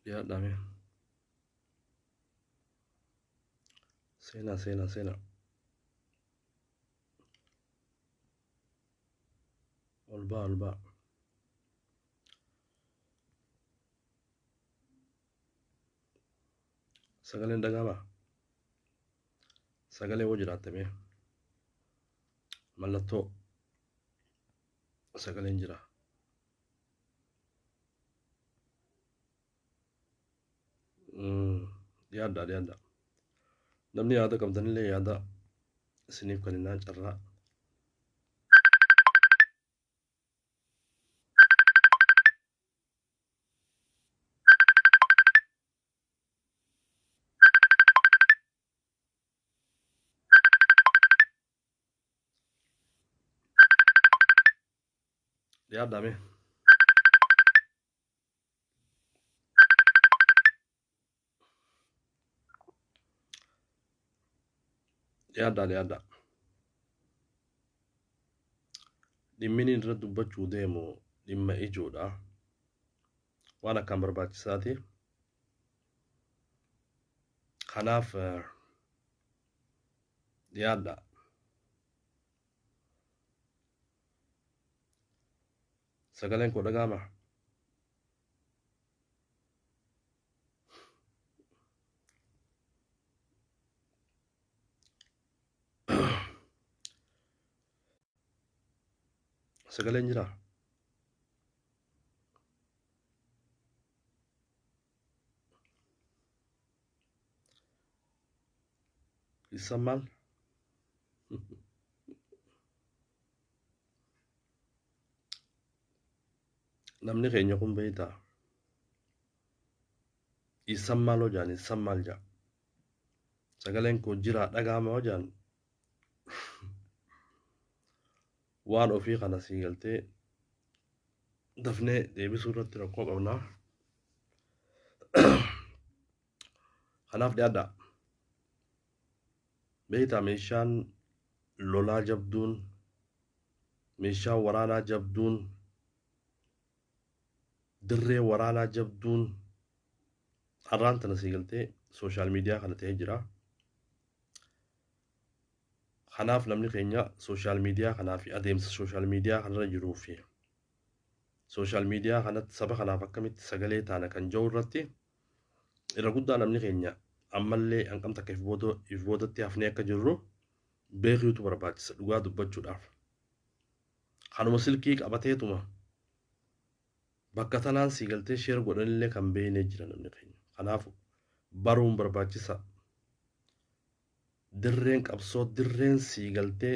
Ya dame. Sena. Olba. Sagaleen dhagama. Sagalee hoo jiraatte mee? Mallattoo sagaleen jira. Yaadda. Namni yaada qabdanillee yaada isiniif kan innaan carraa. Yaadda mee? Yaadda. Dhimmi irra dubbachuu deemu dhimma ijoodha. Waan akkaan barbaachisaati. Kanaaf yaadda. Sagaleen koo dhagama. Sagaleen jira. Isammal. Namni keenya kun beektaa. Isammal hojaan isammal jaa. Sagaleen koo jira dhagama hojaan. Waan ofii kana sii galtee dafnee deebisuu irratti rakkoo qabnaa. Kanaaf dhiyaadha. Beektaa meeshaan lolaa jabduun, meeshaan waraanaa jabduun, dirree waraanaa jabduun har'aan tana sii galtee sooshaal miidiyaa kana ta'ee jira. Kanaaf namni keenya sooshaal miidiyaa kanaa fi adeemsa sooshaal miidiyaa kanarra jiruu fi sooshaal miidiyaa kanatti saba kanaaf akkamitti sagalee taana kan jiru irratti irra guddaa namni keenya ammallee hanqam takka if boodatti hafnee akka jirru beekuutu barbaachisa dhugaa dubbachuudhaaf. Kanuma silkii qabateetuma bakka tanaan sii galtee sheer godhanillee kan beeknee jira namni keenya. Kanaaf baruun barbaachisa. Dirreen qabsoo dirreen sii galtee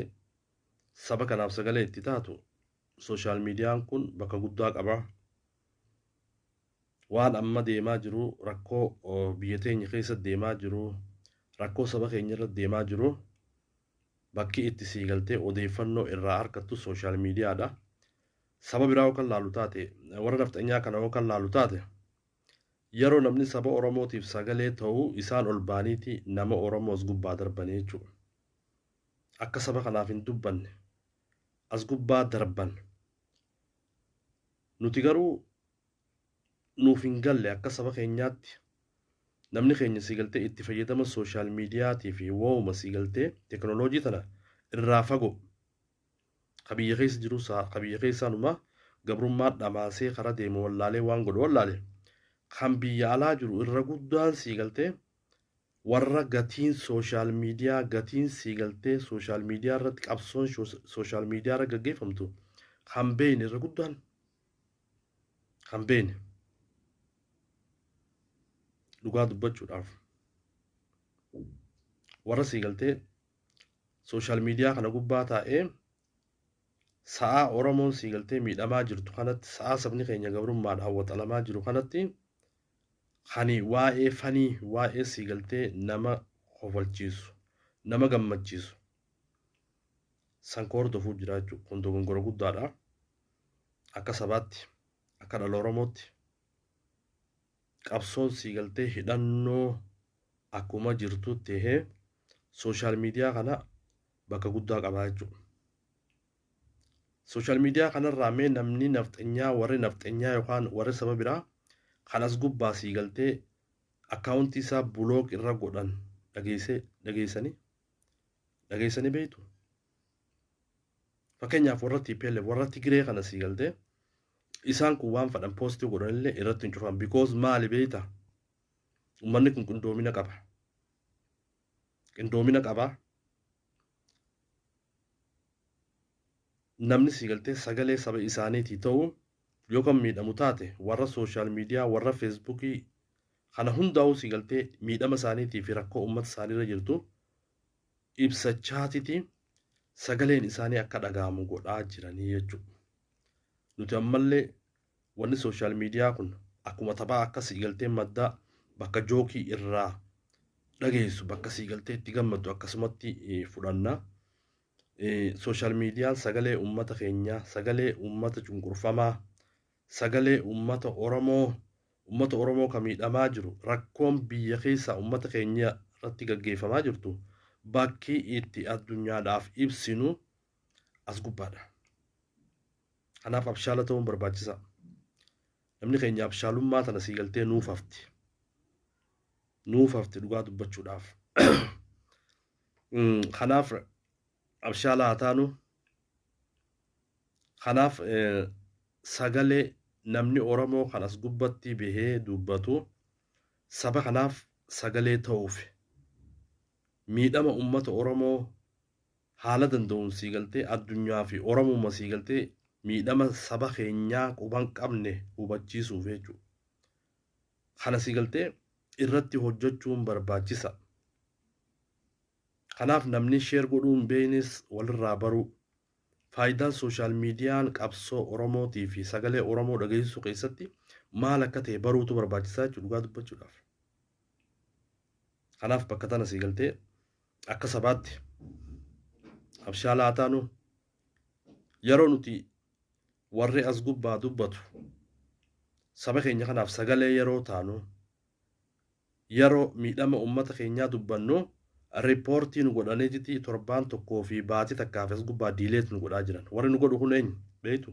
saba kanaaf sagalee itti taatu sooshaal miidiyaan kun bakka guddaa qaba. Waan amma deemaa jiru rakkoo biyya teenya keessa deemaa jiru rakkoo saba keenya irra deemaa jiru bakki itti sii galtee odeeffannoo irraa argattu sooshaal miidiyaadha. Saba biraa yookaan laalu taate warra nafxanyaa kana yookaan laalu taate yeroo namni saba Oromootiif sagalee ta'uu isaan ol baaniiti nama Oromoos gubbaa darbanii jechuudha. Akka saba kanaaf hin dubbanne as gubbaa darban. Nuti garuu nuuf hin galle akka saba keenyaatti namni keenya sii galtee itti fayyadama sooshaal miidiyaatii fi wooma sii galtee teknooloojii tana irraa fagoo. Qabiyya keessa jiru qabiyya keessaanuma gabrummaa dhamaasee karaa deemu wallaalee waan godhu wallaalee. Kan biyya alaa jiru irra guddaan sii galtee warra gatiin sooshaal miidiyaa gatiin sii galtee sooshaal miidiyaa irratti qabsoon sooshaal miidiyaa irra gaggeeffamtu kan beekne irra guddaan kan beekne dhugaa dubbachuudhaaf warra sii galtee sooshaal miidiyaa kana gubbaa taa'ee sa'aa Oromoon sii galtee miidhamaa jirtu kanatti sa'aa sabni keenya gabrummaadhaan waxalamaa jiru kanatti Hani waa'ee sii galtee nama kofalchiisu nama gammachiisu sankoor dofuu jira jechuudha. Kun dogongora guddaadha. Akka sabaatti akka dhala Oromootti qabsoon sii galtee hidhannoo akkuma jirtu tahee sooshaal miidiyaa kana bakka guddaa qabaa jechuudha. Sooshaal miidiyaa kanarraa mee namni nafxanyaa warri nafxanyaa yookaan warri saba biraa kanas gubbaa sii galtee akkaawuntii isaa bulook irra godhan dhageessanii beektu. Fakkeenyaaf warra TPLF warra Tigiree kana sii galtee isaan kun waan fadhan poostii godhanillee irratti hin cufan because maali beekta ummanni kun qindoomina qaba namni sii galtee sagalee saba isaaniitii ta'uu yookaan miidhamu taate warra sooshaal miidiyaa warra feesbuukii kana hundaa'uu sii galtee miidhama isaaniitii fi rakkoo uummata isaaniirra jirtu ibsachaatiti sagaleen isaanii akka dhaga'amu godhaa jiranii jechuudha. Nuti ammallee wanni sooshaal miidiyaa kun akkuma taphaa akka sii galtee madda bakka jookii irraa dhageessu bakka sii galtee itti gammaddu akkasumatti fudhanna. Sooshaal miidiyaan sagalee uummata keenyaa, sagalee uummata cunqurfamaa, sagalee uummata Oromoo kan miidhamaa jiru, rakkoon biyya keessa uummata keenya irratti gaggeeffamaa jirtu bakki itti addunyaadhaaf ibsinu as gubbaadha. Kanaaf abshaala ta'uun barbaachisa. Namni keenya abshaalummaa tana sii galtee nuuf hafti dhugaa dubbachuudhaaf. Kanaaf abshaala haa taanu. Kanaaf sagalee namni Oromoo kan as gubbatti bahee dubbatu saba kanaaf sagalee ta'uuf miidhama uummata Oromoo haala danda'uun sii galtee addunyaa fi Oromummaa sii galtee miidhama saba keenyaa quban qabne hubachiisuuf jechuudha. Kana sii galtee irratti hojjechuun barbaachisa. Kanaaf namni sheer godhuun beeynis walirraa baruu. Faayidaan sooshaal miidiyaan qabsoo Oromootii fi sagalee Oromoo dhageessisuu keessatti maal akka ta'e baruutu barbaachisaa jechuudha dhugaa dubbachuudhaaf. Kanaaf bakka tana sii galtee akka sabaatti abshaala haa taanu yeroo nuti warri as gubbaa dubbatu saba keenya kanaaf sagalee yeroo taanu yeroo miidhama uummata keenyaa dubbannu riippoortii nu godhaniiti torbaan tokkoo fi baatii takkaaf as gubbaa diileet nu godhaa jiran. Warri nu godhu kun eenyu beektu?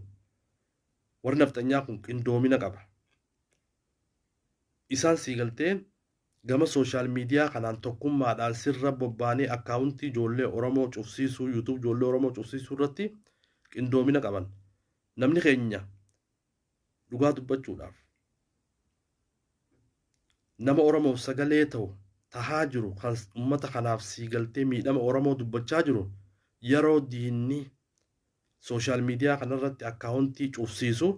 Warri nafxanyaa kun qindoomina qaba. Isaan sii galtee gama sooshaal miidiyaa kanaan tokkummaadhaan sirra bobbaanii akkaawuntii ijoollee Oromoo cufsiisuu yuutuub ijoollee Oromoo cufsiisuu irratti qindoomina qaban. Namni keenya dhugaa dubbachuudhaaf nama Oromoof sagalee ta'u tahaa jiru kan uummata kanaaf sii galtee miidhama Oromoo dubbachaa jiru yeroo diinni sooshaal miidiyaa kanarratti akkaawuntii cufsiisu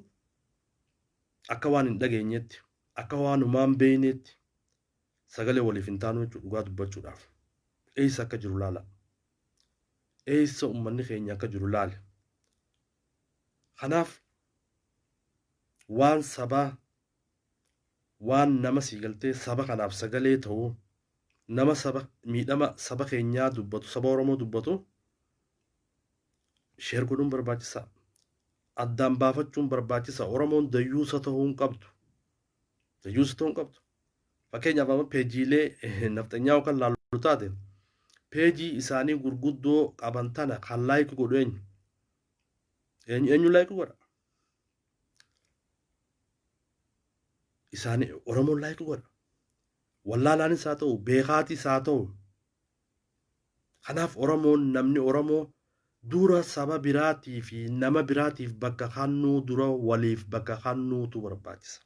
akka waan hin dhageenyetti akka waan humaan beeynetti sagalee waliif hin taanu jechuudha dhugaa dubbachuudhaaf. Eessa akka jiru laala. Eessa uummanni keenya akka jiru laale. Kanaaf waan sabaa waan nama sii galtee saba kanaaf sagalee ta'uu nama saba miidhama saba keenyaa dubbatu saba Oromoo dubbatu sheer godhuun barbaachisaa. Addaan baafachuun barbaachisaa. Oromoon dayyuusa ta'uu hin qabdu. Fakkeenyaaf amma peejiilee nafxanyaa yookaan laallu taate peejii isaanii gurguddoo qaban tana kan laayik godhu eenyu laayik godha? Isaanii Oromoon laayik godha. Wallaalaanis haa ta'u beekaatis haa ta'u. Kanaaf Oromoon namni Oromoo dura saba biraatii fi nama biraatiif bakka kannuu dura waliif bakka kannuutu barbaachisa.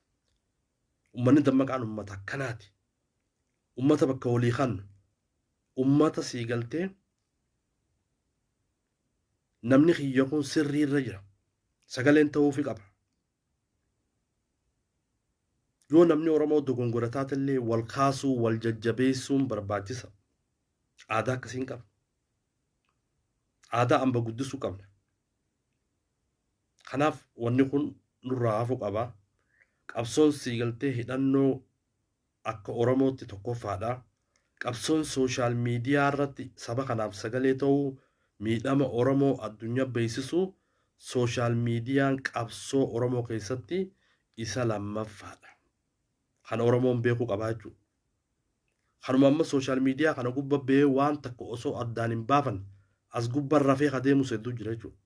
Uummanni dammaqaan uummata akkanaati. Uummata bakka walii kannu. Uummata sii galtee namni kiyya kun sirriirra jira. Sagaleen ta'uufi qaba. Yoo namni Oromoo dogongorataatellee wal kaasuu wal jajjabeessuun barbaachisa. Aadaa akkasiin qaba. Aadaa amba guddisuu qabna. Kanaaf wanni kun nurraa hafuu qaba. Qabsoon sii galtee hidhannoo akka Oromootti tokkoffaadha. Qabsoon sooshaal miidiyaa irratti saba kanaaf sagalee ta'uu miidhama Oromoo addunyaa beeksisuu sooshaal miidiyaan qabsoo Oromoo keessatti isa lammaffaadha. Kan Oromoon beekuu qabaa jechuudha. Kanuma amma sooshaal miidiyaa kana gubba bee waan takka osoo addaan hin baafan as gubba rafee adeemu sedduu jira jechuudha.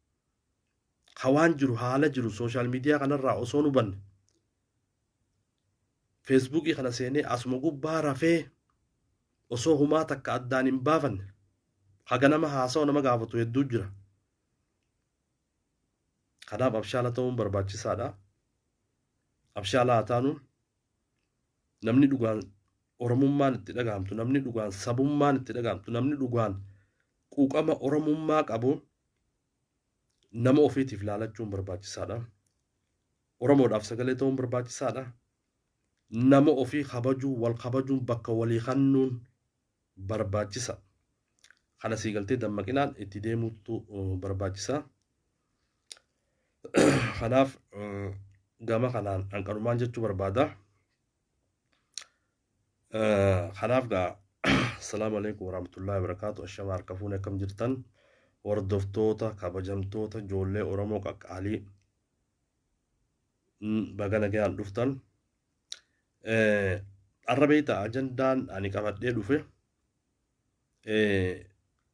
Hawaan jiru haala jiru sooshaal miidiyaa kanarraa osoo nu banne feesbuukii kana seenee asuma gubbaa rafee osoo humaa takka addaan hin baafanne haga nama haasawa nama gaafatu hedduu jira. Kanaaf abshaala ta'uun barbaachisaadha. Abshaala haa taanu namni dhugaan oromummaan itti dhagahamtu, namni dhugaan sabummaan itti dhagahamtu, namni dhugaan quuqama oromummaa qabu nama ofiitiif laalachuun barbaachisaadha. Oromoodhaaf sagalee ta'uun barbaachisaadha. Nama ofii kabajuu wal kabajuun bakka walii kennuun barbaachisa. Kana siigaltee dammaqinaan itti deemuutu barbaachisa. Kanaaf gama kanaan hanqanumaan jechuu barbaada. Kanaaf gaa assalaamu alaikum warahmatullahi wabarakatuh. Ashama harka fuune akkam jirtan hordoftoota kabajamtoota ijoollee Oromoo qaqqaalii baga nagaan dhuftan. Arrabeeta ajandaan ani qabadhee dhufe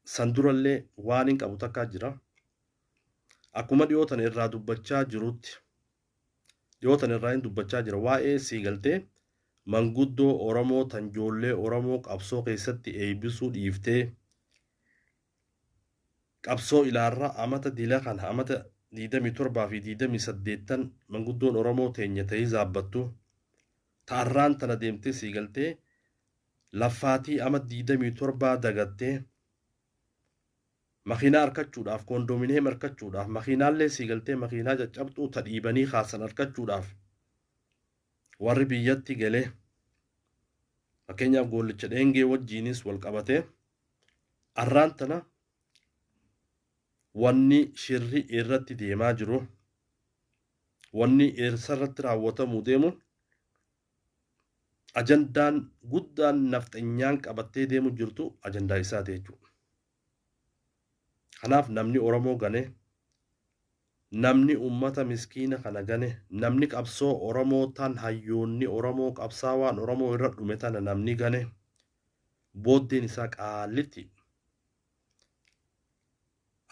san durallee waan hin qabu takkaa jira. Akkuma dhiyootan irraa dubbachaa jirutti dhiyootan irraa hin dubbachaa jira waa'ee siigaltee manguddoo Oromoo tan ijoollee Oromoo qabsoo keessatti eebbisuu dhiiftee qabsoo ilaarra amata dila kana amata 27 fi 28 manguddoon Oromoo teenya ta'ee zaabbattu taarraan tana deemtee siigaltee laffaatii amata 27 dagattee makiinaa argachuudhaaf kondominiyeem argachuudhaaf makiinaallee siigaltee makiinaa caccabxuu tadhiibanii kaasan argachuudhaaf warri biyyatti galee fakkeenyaaf goollicha dheengee wajjiinis wal qabatee arraan tana wanni shirri irratti deemaa jiru wanni eessarratti raawwatamuu deemu ajandaan guddaan nafxanyaan qabattee deemu jirtu ajandaa isaati jechuudha. Kanaaf namni Oromoo gane namni ummata miskiina kana gane namni qabsoo Oromoo tan hayyoonni Oromoo qabsaawaan Oromoo irra dhume tana namni gane booddeen isaa qaalitti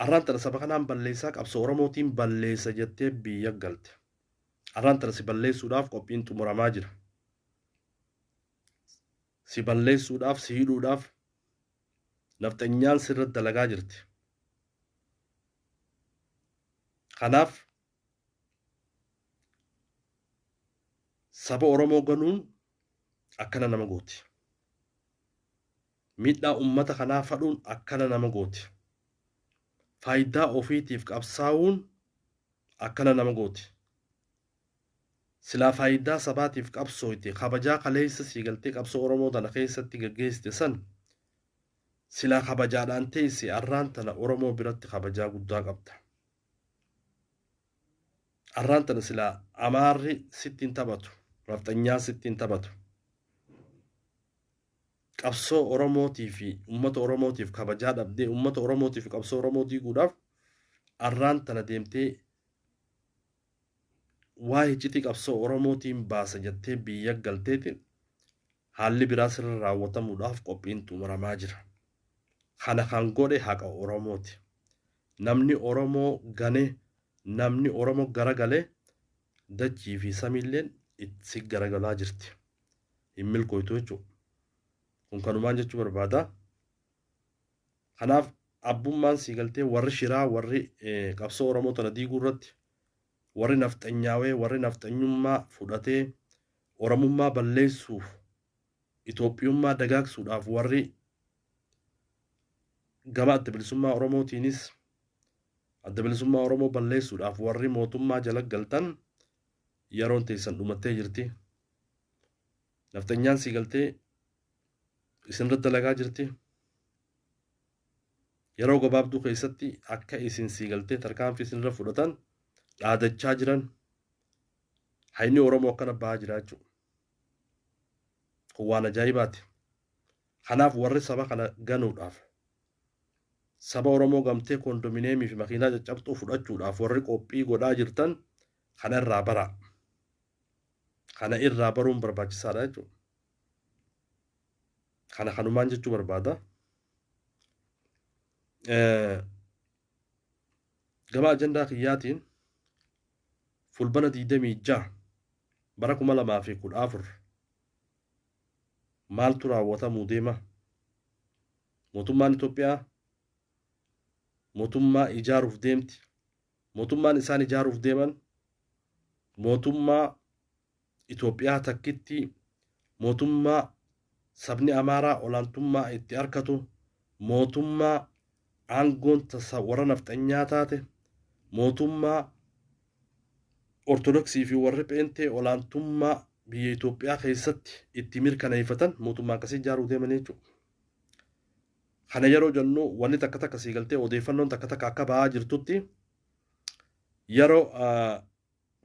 arraan tana saba kanaan balleessaa qabsoo Oromootiin balleessa jettee biyya galte. Arraan tana si balleessuudhaaf qophiin xumuramaa jira. Si balleessuudhaaf si hidhuudhaaf nafxanyaan sirra dalagaa jirti. Kanaaf saba Oromoo ganuun akkana nama gooti. Miidhaa ummata kanaa fadhuun akkana nama gooti. Faayidaa ofiitiif qabsaa'uun akkana nama gooti. Silaa faayidaa sabaatiif qabsooyte kabajaa kaleessa siigaltee qabsoo Oromoo tana keessatti gaggeessite san silaa kabajaadhaan teesse arraan tana Oromoo biratti kabajaa guddaa qabda. Arraan tana silaa amaarri sittiin taphatu, nafxanyaan sittiin taphatu. Qabsoo Oromootii fi ummata Oromootiif kabajaa dhabdee ummata Oromootiif qabsoo Oromoo diiguudhaaf arraan tana deemtee waa iccitii qabsoo Oromootiin baasa jettee biyya galteeti haalli biraa sirra raawwatamuudhaaf qophiin xumuramaa jira. Kana kan godhe haqa Oromooti. Namni Oromoo gane namni Oromoo garagalee dachii fi samiilleen itti garagalaa jirti. Hin milkooytu jechuudha. Kun kanumaan jechuu barbaada. Kanaaf abbummaan siigaltee warri shiraa warri qabsoo Oromoo tana diiguu irratti warri nafxanyaawee warri nafxanyummaa fudhatee Oromummaa balleessuuf Itoophiyummaa dagaagsuudhaaf warri gama adda bilisummaa Oromootiinis adda bilisummaa Oromoo balleessuudhaaf warri mootummaa jala galtan yeroon teessan dhumattee jirti. Nafxanyaan siigaltee isinirra dalagaa jirti. Yeroo gabaabduu keessatti akka isin siigaltee tarkaanfii isinirra fudhatan dhaadachaa jiran hayni Oromoo akkana bahaa jira jechuudha. Kun waan ajaa'ibaati. Kanaaf warri saba kana ganuudhaaf saba Oromoo gamtee kondominiyeemii fi makiinaa caccabxuu fudhachuudhaaf warri qophii godhaa jirtan kana irraa bara. Kana irraa baruun barbaachisaadha jechuudha. Kana kanumaan jechuu barbaada. Gama ajandaa kiyyaatiin fulbana 26 bara 2014 maaltu raawwatamuu deema? Mootummaan Itoophiyaa mootummaa ijaaruuf deemti. Mootummaan isaan ijaaruuf deeman mootummaa Itoophiyaa takkitti mootummaa sabni Amaaraa olaantummaa itti argatu, mootummaa aangoon warra nafxanyaa taate, mootummaa Ortodoksii fi warri Pheenxee olaantummaa biyya Itoophiyaa keessatti itti mirkaneeffatan mootummaa akkasii ijaaruu deeman jechuudha. Kana yeroo jennu wanni takka takka sii galtee odeeffannoon takka takka akka ba'aa jirtutti yeroo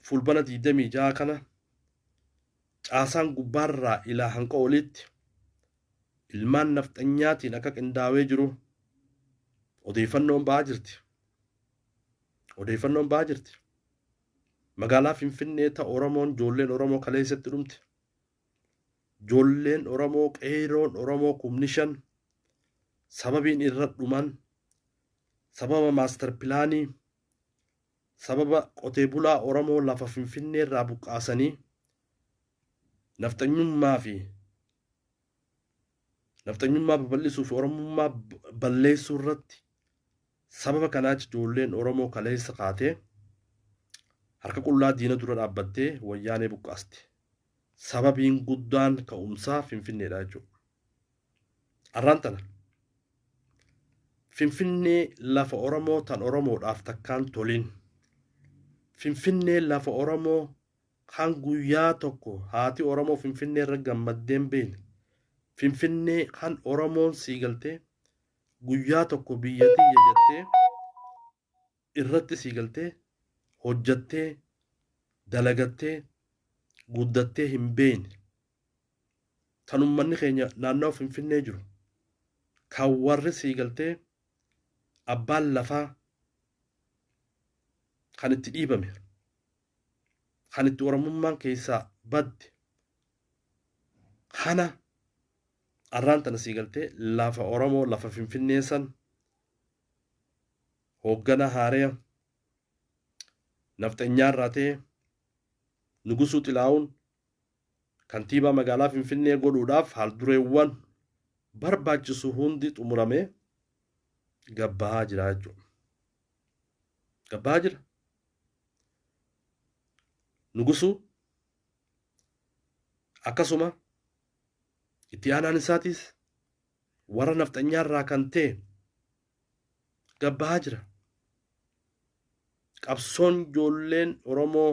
fulbana 26 kana caasaan gubbaarraa ilaa hanqa olitti ilmaan nafxanyaatiin akka qindaawee jiru odeeffannoon ba'aa jirti. Odeeffannoon ba'aa jirti. Magaalaa Finfinnee ta Oromoon ijoolleen Oromoo kaleessatti dhumte. Ijoolleen Oromoo qeeroon Oromoo 5,000 sababiin irra dhuman sababa maaster pilaanii sababa qotee bulaa Oromoo lafa Finfinnee irraa buqqaasanii nafxanyummaa babal'isuu fi Oromummaa balleessuu irratti sababa kanaatti ijoolleen Oromoo kaleessa kaatee harka qullaa diina dura dhaabbattee wayyaanee buqqaaste. Sababiin guddaan ka'umsaa Finfinneedha jechuudha. Arraan tana Finfinnee lafa Oromoo tan Oromoodhaaf takkaan tolin. Finfinnee lafa Oromoo kan guyyaa tokko haati Oromoo Finfinnee irra gammaddeen beekne. Finfinnee kan Oromoon sii galtee guyyaa tokko biyyattii jettee irratti sii galtee hojjattee dalagattee guddattee hin beekne. Tan uummanni keenya naannoo Finfinnee jiru kan warri sii galtee abbaan lafaa kan itti dhiibame kan itti Oromummaan keessaa badde kana arraan tana sii galtee lafa Oromoo lafa Finfinnee san hooggana haareya nafxanyaa irraa ta'e Nugusuu Xilaa'uun kantiibaa magaalaa Finfinnee godhuudhaaf haaldureewwan barbaachisu hundi xumuramee gabbahaa jira jechuudha. Gabbahaa jira. Nugusuu akkasuma itti aanaan isaatiis warra nafxanyaa irraa kan ta'e gabbahaa jira. Qabsoon ijoolleen Oromoo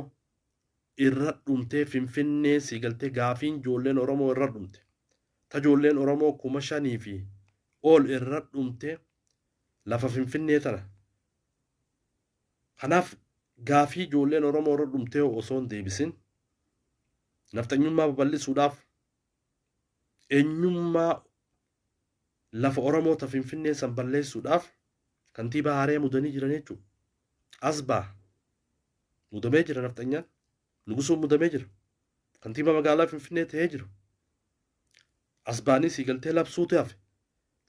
irra dhumtee Finfinnee sii galtee gaafiin ijoolleen Oromoo irra dhumte. Ta ijoolleen Oromoo 5,000 fi ol irra dhumte lafa Finfinnee tana. Kanaaf gaafii ijoolleen Oromoo irra dhumtee osoo hin deebisin nafxanyummaa babal'isuudhaaf eenyummaa lafa Oromoo ta Finfinnee san balleessuudhaaf kantiibaa haaraa mudanii jiran jechuudha. Asbaa mudamee jira nafxanyaan. Nugusuun mudamee jira. Kantiibaa magaalaa Finfinnee ta'ee jiru. Asbaanii sii galtee labsuutu hafe.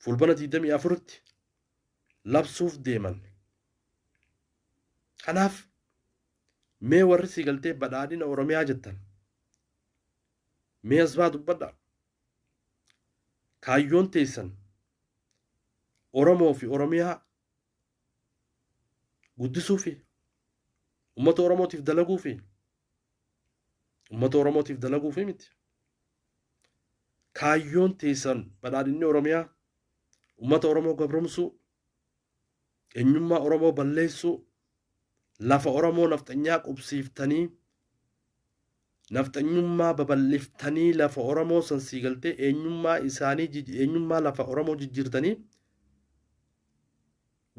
Fulbana 24tti labsuuf deeman. Kanaaf mee warri sii galtee badhaadhina Oromiyaa jettan. Mee asbaa dubbadha. Kaayyoon teessan Oromoo fi Oromiyaa guddisuu fi uummata Oromootiif dalaguu fi uummata Oromootiif dalaguu fi miti. Kaayyoon teessan badhaadhinni Oromiyaa uummata Oromoo gabromsuu, eenyummaa Oromoo balleessuu, lafa Oromoo nafxanyaa qubsiiftanii, nafxanyummaa babal'iftanii lafa Oromoo san sii galtee eenyummaa lafa Oromoo jijjiirtanii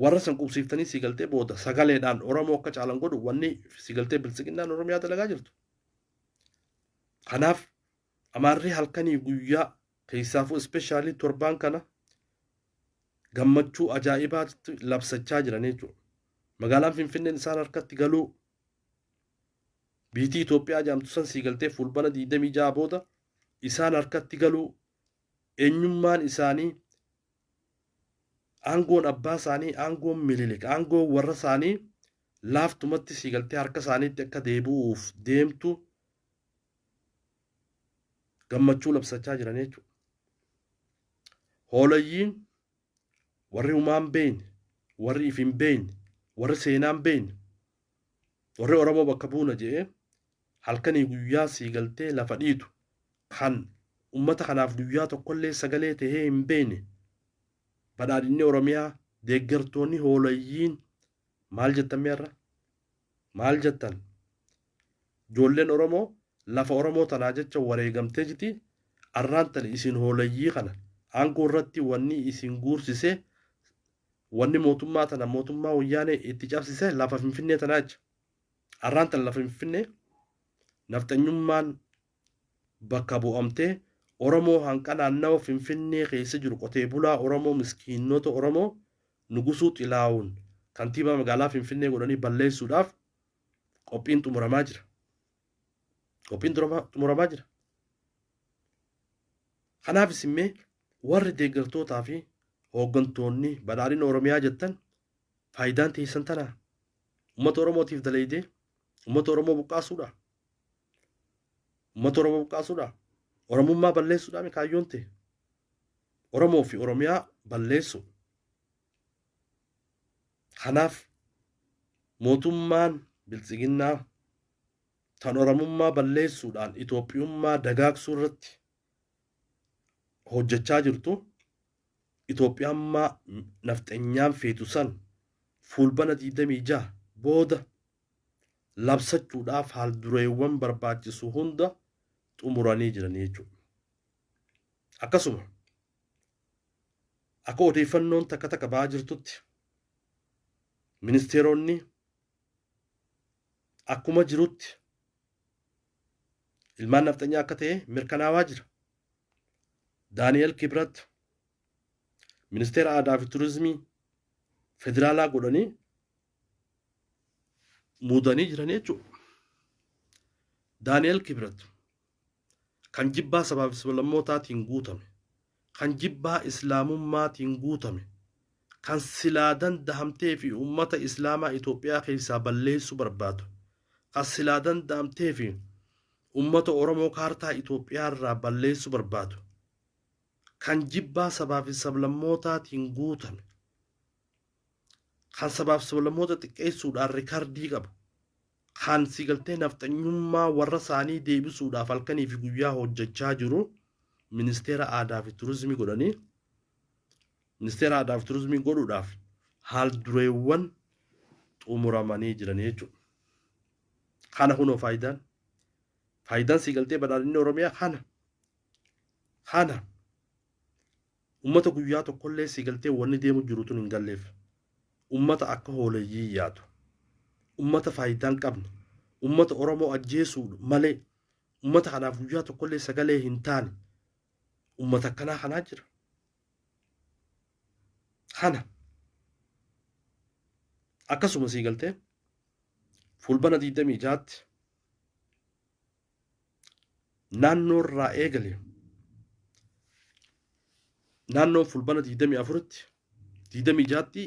warra san qubsiiftanii sii galtee booda sagaleedhaan Oromoo akka caalan godhu wanni sii galtee bilisiqinnaan Oromiyaa dalagaa jirtu. Kanaaf Amaarri halkanii guyyaa keessaafuu ispeeshaalii torbaan kana gammachuu ajaa'ibaatti labsachaa jiran jechuudha. Magaalaan Finfinneen isaan harkatti galuu biitii Itoophiyaa jaamtu san sii galtee fulbana 26 booda isaan harkatti galuu eenyummaan isaanii aangoon abbaa isaanii aangoon minilki aangoon warra isaanii laaftumatti sii galtee harka isaaniitti akka deebi'uuf deemtu gammachuu labsachaa jiran jechuudha. Hoolayyiin warri umaan beeyne, warri ifin beeyne, warri seenaan beeyne, warri Oromoo bakka buuna jedhee halkanii guyyaa sii galtee lafa dhiitu kan ummata kanaaf guyyaa tokkollee sagalee tahee hin beeyne badhaadhinni Oromiyaa deeggartoonni hoolayyiin maal jettan meerra? Maal jettan? Ijoolleen Oromoo lafa Oromoo tanaa jecha wareegamtee jiti. Arraan tan isin hoolayyii kana aangoo irratti wanni isin guursise wanni mootummaa tana mootummaa wayyaanee itti cabsise lafa Finfinnee tanaa jecha. Arraan tan lafa Finfinnee nafxanyummaan bakka bu'amtee Oromoo hanqa naannawa Finfinnee keessa jiru qotee bulaa Oromoo miskiinota Oromoo Nugusuu Xilaawun kantiibaa magaalaa Finfinnee godhanii balleessuudhaaf qophiin xumuramaa jira. Qophiin xumuramaa jira. Kanaaf isimmee warri deeggartootaa fi hooggantoonni badhaadhina Oromiyaa jettan faayidaan teessan tanaa uummata Oromootiif dalaydee uummata Oromoo buqqaasuudha. Uummata Oromoo buqqaasuudha. Oromummaa balleessuudhaan kaayyoon ta'e Oromoo fi Oromiyaa balleessu. Kanaaf mootummaan biltsiginnaa tan Oromummaa balleessuudhaan Itoophiyummaa dagaagsuu irratti hojjechaa jirtu Itoophiyaammaa nafxanyaan feetu san fulbana 26 booda labsachuudhaaf haal dureewwan barbaachisu hunda xumuranii jiranii jechuudha. Akkasuma akka odeeffannoon takka takka ba'aa jirtutti ministeeronni akkuma jirutti ilmaan nafxanyaa akka ta'e mirkanaawaa jira. Daani'el Kibrat ministeera aadaa fi turizimii federaalaa godhanii muudanii jiranii jechuudha. Daani'el Kibrat kan jibbaa sabaaf sablammootatiin guutame, kan jibbaa islaamummaatiin guutame, kan silaa danda'amtee fi uummata islaamaa Itoophiyaa keessaa balleessuu barbaadu, kan silaa danda'amtee fi uummata Oromoo kaartaa Itoophiyaa irraa balleessuu barbaadu, kan jibbaa sabaaf sablammootatiin guutame, kan sabaaf sablammoota xiqqeessuudhaan rikardii qabu, kan sigaltee nafxanyummaa warra isaanii deebisuudhaaf halkanii fi guyyaa hojjechaa jiru ministeera aadaa fi turizimii godhanii ministeera aadaa fi turizimii godhuudhaaf haal dureewwan xumuramanii jiran jechuudha. Kana hunoo faayidaan sigaltee badhaadhinni Oromiyaa kana ummata guyyaa tokkollee sigaltee wanni deemu jirutu hin galleef ummata akka hooleyyii yaadu ummata faayidaan qabne ummata Oromoo ajjeesuu malee ummata kanaaf guyyaa tokkollee sagalee hin taane ummata kanaa jira. Kana akkasuma sigaltee fulbana 26tti naannoo irraa eegale naannoo fulbana 24tti 26tti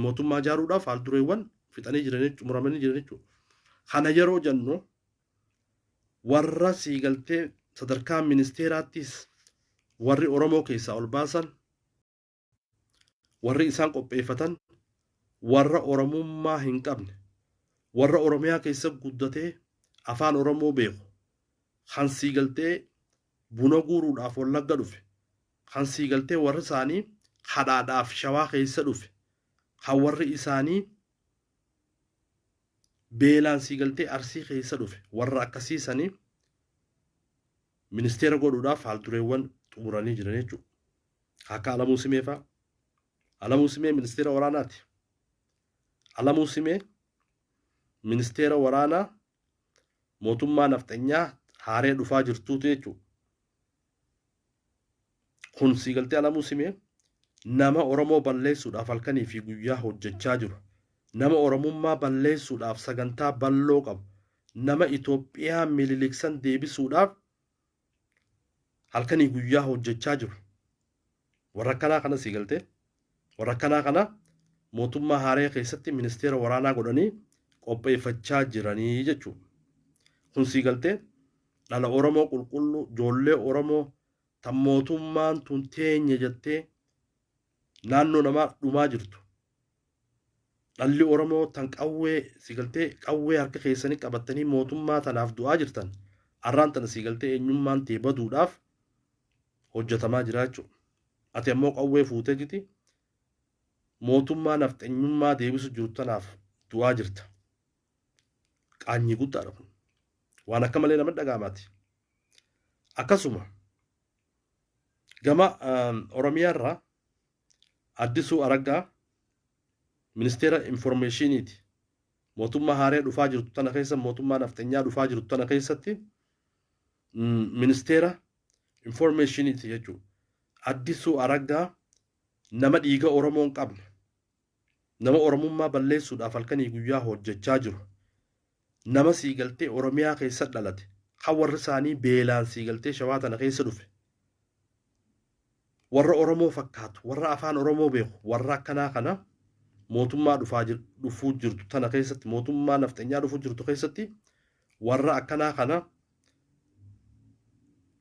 mootummaa ijaaruudhaaf haal dureewwan fixanii jiran jechuudha, muramanii jiran jechuudha. Kana yeroo jennu warra sigaltee sadarkaa ministeeraattis warri Oromoo keessaa ol baasan warri isaan qopheeffatan warra Oromummaa hin qabne warra Oromiyaa keessa guddatee afaan Oromoo beeku kan sigaltee buna guuruudhaaf Wallagga dhufe kan sigaltee warri isaanii hadhaadhaaf Shawaa keessa dhufe kan warri isaanii beelaan sigaltee Arsii keessa dhufe warra akkasiisanii ministeera godhuudhaaf haal dureewwan xumuranii jiran jechuudha. Akka Alamuu Simee fa'aa. Alamuu Simee ministeera waraanaati. Alamuu Simee ministeera waraanaa mootummaa nafxanyaa haaree dhufaa jirtuutu jechuudha. Kun sigaltee Alamuu Simee nama Oromoo balleessuudhaaf halkanii fi guyyaa hojjechaa jiru. Nama Oromummaa balleessuudhaaf sagantaa bal'oo qabu. Nama Itoophiyaa mililiksan deebisuudhaaf halkanii guyyaa hojjechaa jiru. Warra kanaa kana sigaltee warra kanaa kana mootummaa haaree keessatti ministeera waraanaa godhanii qopheeffachaa jiranii jechuudha. Kun sigaltee dhala Oromoo qulqulluu ijoollee Oromoo tan mootummaan tun teenya jettee naannoo namaa dhumaa jirtu dhalli Oromoo tan qawwee siigaltee qawwee harka keessanii qabatanii mootummaa tanaaf du'aa jirtan arraan tana siigaltee eenyummaan tee baduudhaaf hojjetamaa jira jechuudha. Ati ammoo qawwee fuutee jiti mootummaa nafxeenyummaa deebisu jiru tanaaf du'aa jirta. Qaanyii guddaadha kun. Waan akka malee nama dhagaamaati. Akkasuma gama Oromiyaa irraa Addisuu Araggaa ministeera informationiiti. Mootummaa haaree dhufaa jirtu tana keessa mootummaa nafxeenyaa dhufaa jirtu tana keessatti ministeera informationiiti jechuudha. Addisuu Araggaa nama dhiiga Oromoo hin qabne nama Oromummaa balleessuudhaaf halkanii guyyaa hojjechaa jiru nama siigaltee Oromiyaa keessa dhalate kan warri isaanii beelaan siigaltee shawaa tana keessa dhufe warra Oromoo fakkaatu warra afaan Oromoo beeku warra akkanaa kana mootummaa dhufuu jirtu tana keessatti mootummaa nafxeenyaa dhufuu jirtu keessatti warra akkanaa kana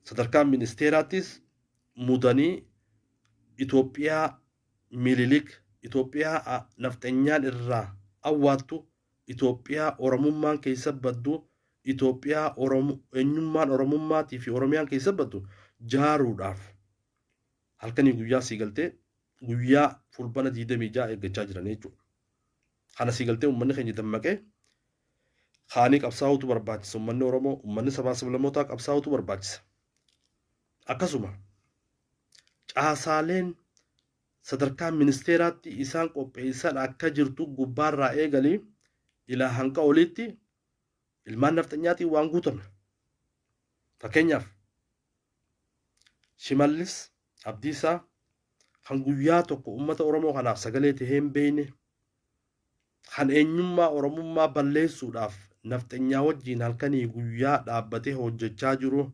sadarkaa ministeeraattis mudanii Itoophiyaa minilki Itoophiyaa nafxeenyaan irraa awwaattu Itoophiyaa Oromummaan keessa baddu Itoophiyaa eenyummaan Oromummaatii fi Oromiyaan keessa baddu jaaruudhaaf halkanii guyyaa siigaltee guyyaa fulbana 26 eeggachaa jiran jechuudha. Kana siigaltee uummanni keenya dammaqee kaanii qabsaa'uutu barbaachisa. Uummanni Oromoo uummanni sabaa sablammootaa qabsaa'uutu barbaachisa. Akkasuma caasaaleen sadarkaa ministeeraatti isaan qopheessan akka jirtu gubbaarraa eegalee ilaa hanqa oliitti ilmaan nafxeenyaatiin waan guutame. Fakkeenyaaf Shimallis Abdiisaa kan guyyaa tokko uummata Oromoo kanaaf sagalee tahee hin beekne kan eenyummaa Oromummaa balleessuudhaaf nafxeenyaa wajjiin halkanii guyyaa dhaabbatee hojjechaa jiru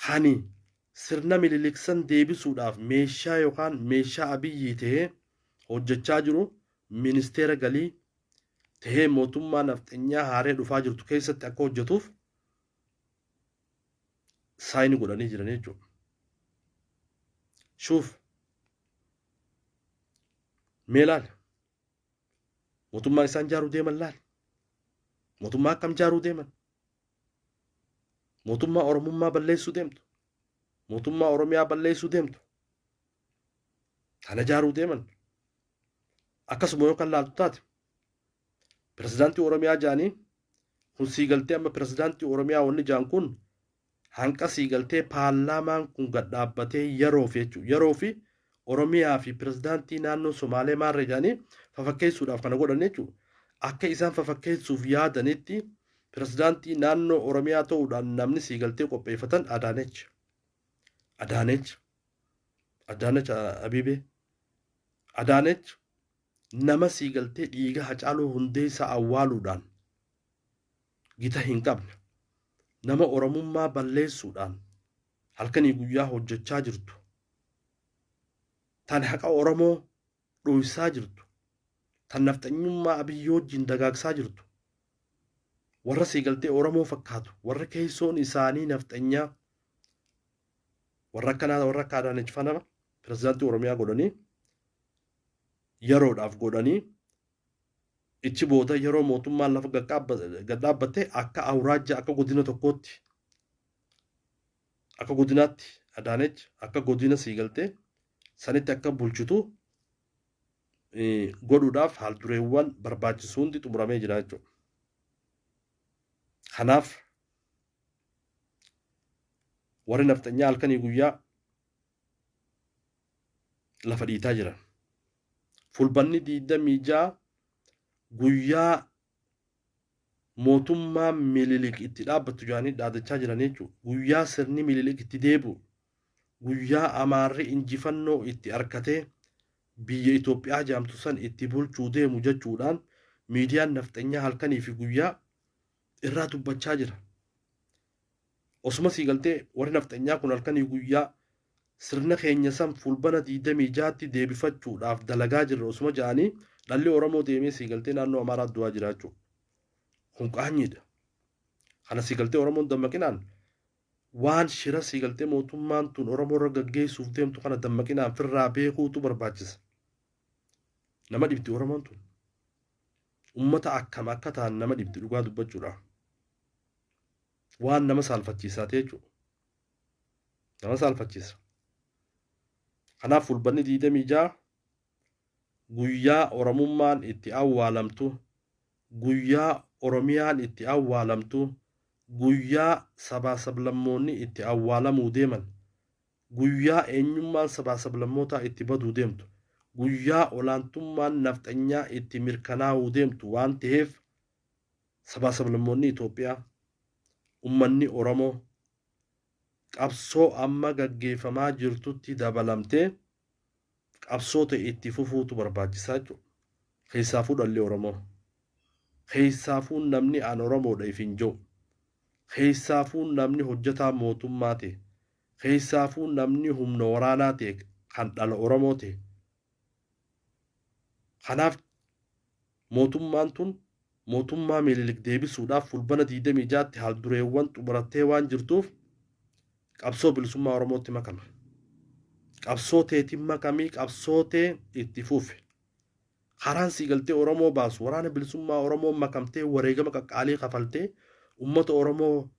kani sirna mililiksan deebisuudhaaf meeshaa yookaan meeshaa abiyyii tahee hojjechaa jiru ministeera galii tahee mootummaa nafxeenyaa haaree dhufaa jirtu keessatti akka hojjetuuf saayini godhanii jiran jechuudha. Shuuf mee laal mootummaa isaan jaaruu deeman laal mootummaa akkam jaaruu deeman mootummaa Oromummaa balleessuu deemtu mootummaa Oromiyaa balleessuu deemtu kana jaaruu deeman akkasuma yoo kan laaltu taate pirezidaantii Oromiyaa jaanii kun siigaltee amma pirezidaantii Oromiyaa wanni jaan kun hanqa siigaltee paarlaamaan kun gad dhaabbatee yeroof jechuudha. Yeroo fi Oromiyaa fi pirezidaantii naannoo Somaalee maarree jaanii fafakkeessuudhaaf kana godhan jechuudha. Akka isaan fafakkeessuuf yaadanitti pirezidaantii naannoo Oromiyaa ta'uudhaan namni siigaltee qopheeffatan Adaanech Abibee Adaanech nama siigaltee dhiiga Hacaaluu Hundeessaa awwaaluudhaan gita hin qabne nama Oromummaa balleessuudhaan halkanii guyyaa hojjechaa jirtu tan haqa Oromoo dhoysaa jirtu tan nafxeenyummaa Abiyyoo wajjin dagaagsaa jirtu warra siigaltee Oromoo fakkaatu warra keessoon isaanii nafxeenyaa warra akkanaa warra akka Adaanech fanama pirezidaantii Oromiyaa godhanii yeroodhaaf godhanii ichi booda yeroo mootummaan lafa gad dhaabbatte akka awraajja akka godina tokkootti akka godinaatti Adaanech akka godina siigaltee sanitti akka bulchitu godhuudhaaf haaldureewwan barbaachisu hundi xumuramee jira jechuudha. Kanaaf warri nafxeenyaa halkanii guyyaa lafa dhiitaa jiran. Fulbanni 26 guyyaa mootummaa minilki itti dhaabbattu jaanii dhaadachaa jiran jechuudha. Guyyaa sirni minilki itti deebi'u guyyaa Amaarri injifannoo itti arkatee biyya Itoophiyaa jaamtu san itti bulchuu deemu jechuudhaan miidiyaan nafxeenyaa halkanii fi guyyaa irraa dubbachaa jira. Osuma siigaltee warri nafxeenyaa kun halkanii guyyaa sirna keenya san fulbana 26tti deebifachuudhaaf dalagaa jirra osuma jaanii dhalli Oromoo deemee siigaltee naannoo Amaaraa du'aa jira jechuudha. Kun qaanyiidha. Kana siigaltee Oromoon dammaqinaan waan shira siigaltee mootummaan tun Oromoo irra gaggeessuuf deemtu kana dammaqinaan firraa beekuutu barbaachisa. Nama dhibdi Oromoon tun. Ummata akkam akka ta'an nama dhibdi dhugaa dubbachuudha. Waan nama saalfachiisaa jechuudha. Nama saalfachiisa. Kanaaf fulbanni 26 guyyaa Oromummaan itti awwaalamtu, guyyaa Oromiyaan itti awwaalamtu, guyyaa sabaa sablammoonni itti awwaalamuu deeman, guyyaa eenyummaan sabaa sablammootaa itti baduu deemtu, guyyaa olaantummaan nafxanyaa itti mirkanaa'uu deemtu waan ta'eef sabaa sablammoonni Itoophiyaa, ummanni Oromoo qabsoo amma gaggeeffamaa jirtutti dabalamtee qabsoota itti fufuutu barbaachisaa jechuudha. Keessaafuu dhalli Oromoo. Keessaafuu namni aan Oromoodha ifin jiru. Keessaafuu namni hojjetaa mootummaa ta'e. Keessaafuu namni humna waraanaa ta'e kan dhala Oromoo ta'e. Kanaaf mootummaan tun mootummaa minilki deebisuudhaaf fulbana 26tti haal dureewwan xumurattee waan jirtuuf qabsoo bilisummaa Oromootti makama. Qabsoo teetiin makamii qabsoo tee itti fufe. Karaan siigaltee Oromoo baasu waraana bilisummaa Oromoo makamtee wareegama qaqqaalii kafaltee ummata Oromoo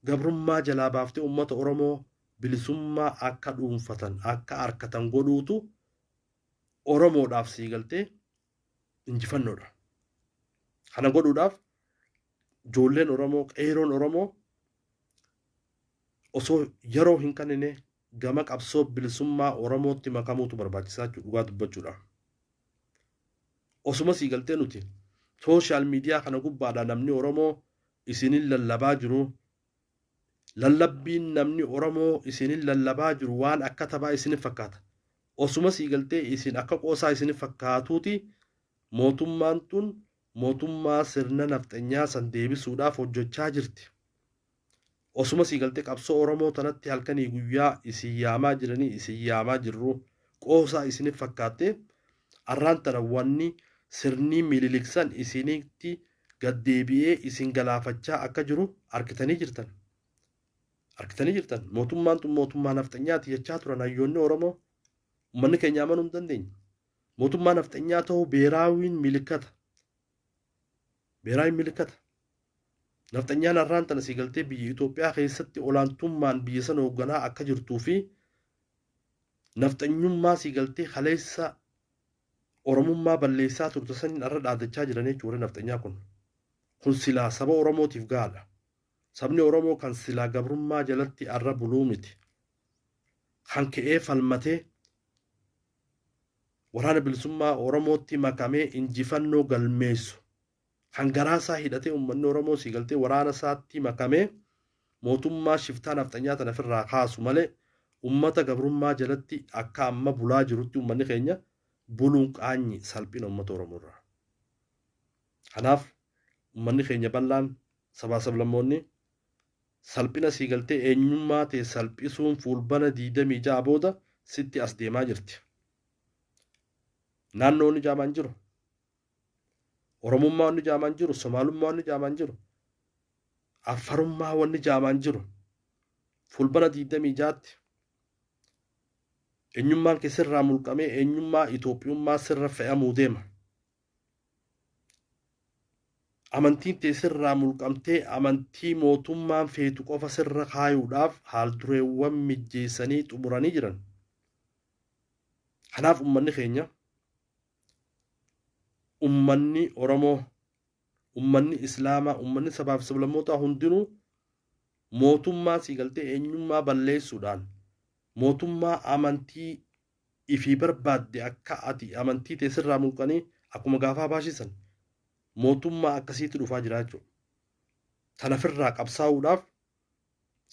gabrummaa jalaa baaftee ummata Oromoo bilisummaa akka dhuunfatan akka harkatan godhuutu Oromoodhaaf siigaltee injifannoodha. Kana godhuudhaaf ijoolleen Oromoo qeeroon Oromoo osoo yeroo hin kannine gama qabsoo bilisummaa Oromootti makamuutu barbaachisaa dhugaa dubbachuudha. Osuma siigaltee nuti sooshaal miidiyaa kana gubbaadhaa namni Oromoo isinin lallabaa jiru. Lallabbiin namni Oromoo isinin lallabaa jiru waan akka taphaa isinif fakkaata. Osuma siigaltee isin akka qoosaa isinif fakkaatuuti mootummaan tun mootummaa sirna nafxanyaa san deebisuudhaaf hojjechaa jirti. Osuma siigaltee qabsoo Oromoo tanatti halkanii guyyaa isin yaamaa jiranii isin yaamaa jirru qoosaa isinif fakkaattee arraan tana wanni sirnii mililiksan isinitti gaddeebi'ee isin galaafachaa akka jiru argitanii jirtan. Argitanii jirtan. Mootummaan tun mootummaa nafxanyaati jechaa turan hayyoonni Oromoo. Uummanni keenya amanuu hin dandeenye. Mootummaa nafxanyaa ta'uu beeraawiin milikata. Beeraawiin milikata. Nafxanyaan arraan tana siigaltee biyya Itoophiyaa keessatti olaantummaan biyya sana hoogganaa akka jirtuu fi nafxanyummaa siigaltee kaleessa Oromummaa balleessaa turte saniin irra dhaadachaa jiran jechuudha nafxanyaa kun. Kun silaa saba Oromootiif gaadha. Sabni Oromoo kan silaa gabrummaa jalatti arra buluu miti. Kan ka'ee falmatee waraana bilisummaa Oromootti makamee injifannoo galmeessu. Kan garaasaa hidhatee uummanni Oromoo siigaltee waraana isaatti makamee mootummaa shiftaa nafxanyaa tana ofirraa kaasu malee uummata gabrummaa jalatti akka amma bulaa jirutti uummanni keenya buluun qaanyi salphina uummata Oromoo irraa. Kanaaf uummanni keenya bal'aan sabaa sablammoonni salphina siigaltee eenyummaa ta'e salphisuun fulbana 26 booda sitti as deemaa jirti. Naannoon ni jaamaan jiru. Oromummaa wanni jaamaan jiru, Somaalummaa wanni jaamaan jiru, Affarummaa wanni jaamaan jiru. Fulbana 26tti eenyummaan kee sirraa mulqamee eenyummaa Itoophiyummaa sirra fe'amuu deema. Amantiin tee sirraa mulqamtee amantii mootummaan feetu qofa sirra kaayuudhaaf haal dureewwan mijjeessanii xumuranii jiran. Kanaaf uummanni keenya ummanni Oromoo, ummanni Islaamaa, ummanni sabaaf sablammootaa hundinuu mootummaa siigaltee eenyummaa balleessuudhaan mootummaa amantii ifii barbaadde akka ati amantii tee sirraa mulqanii akkuma gaafaa baashisan mootummaa akkasiitti dhufaa jira jechuudha. Tanafirraa qabsaa'uudhaaf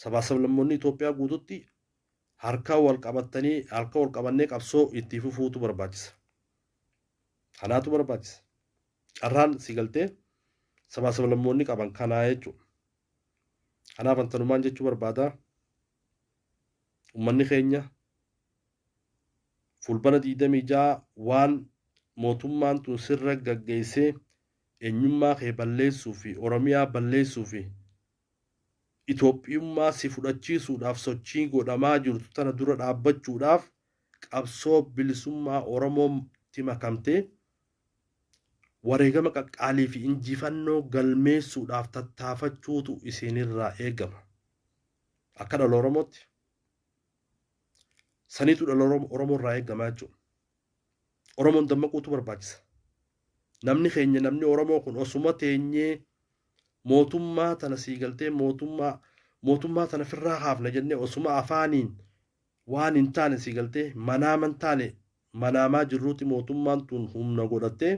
sabaaf sablammoonni Itoophiyaa guututti harka wal qabannee qabsoo itti fufuutu barbaachisa. Kanaatu barbaachisa. Carraan siigaltee sabaaf sablammoonni qaban kanaa jechuudha. Kanaaf antanumaan jechuu barbaada. Uummanni keenya fulbana 26 waan mootummaan tun sirra gaggeessee eenyummaa kee balleessuu fi Oromiyaa balleessuu fi Itoophiyummaa si fudhachiisuudhaaf sochii godhamaa jirtu tana dura dhaabbachuudhaaf qabsoo bilisummaa Oromootti makamtee wareegama qaqqaalii fi injifannoo galmeessuudhaaf tattaafachuutu isinirraa eegama. Akka dhala Oromootti saniitu dhala Oromoorraa eegamaa jechuudha. Oromoon dammaquutu barbaachisa. Namni keenya namni Oromoo kun osuma teenyee mootummaa tana siigaltee mootummaa tana firraa haafna jennee osuma afaaniin waan hin taane siigaltee manaaman taane manaamaa jirruuti mootummaan tun humna godhattee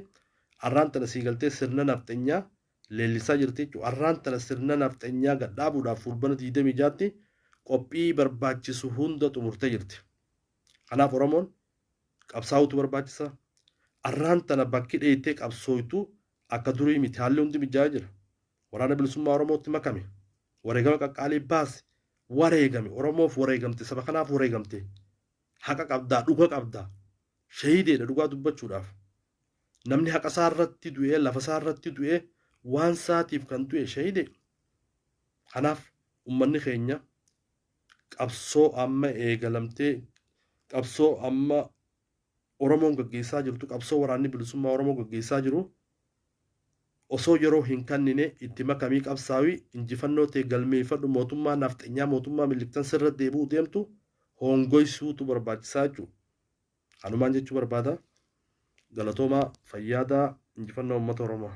arraan tana siigaltee sirna nafxenyaa leellisaa jirti jechuudha. Arraan tana sirna nafxenyaa gadhaabuudhaaf fulbana 26tti qophii barbaachisu hunda xumurtee jirti. Kanaaf Oromoon qabsaa'utu barbaachisa. Arraan tana bakki dheeytee qabsooytu akka durii miti haalli hundi mijaa'aa jira. Waraana bilisummaa Oromootti makame. Wareegama qaqqaalii baase. Wareegame. Oromoof wareegamte. Saba kanaaf wareegamte. Haqa qabdaa. Dhuga qabdaa. Shahiideedha dhugaa dubbachuudhaaf. Namni haqa isaa irratti du'ee lafa isaa irratti du'ee waan saatiif kan du'e shahiide. Kanaaf uummanni keenya qabsoo amma eegalamtee qabsoo amma Oromoon gaggeessaa jirtu qabsoo waraanni bilisummaa Oromoo gaggeessaa jiru osoo yeroo hin kennine itti makamii qabsaawii injifannoo ta'e galmeeffadhu mootummaa nafxenyaa mootummaa miliktan sirra deebi'uu deemtu hongoysuutu barbaachisaa jechuudha. Kanumaan jechuu barbaada. Galatoomaa fayyaadaa injifannoo uummata Oromoo.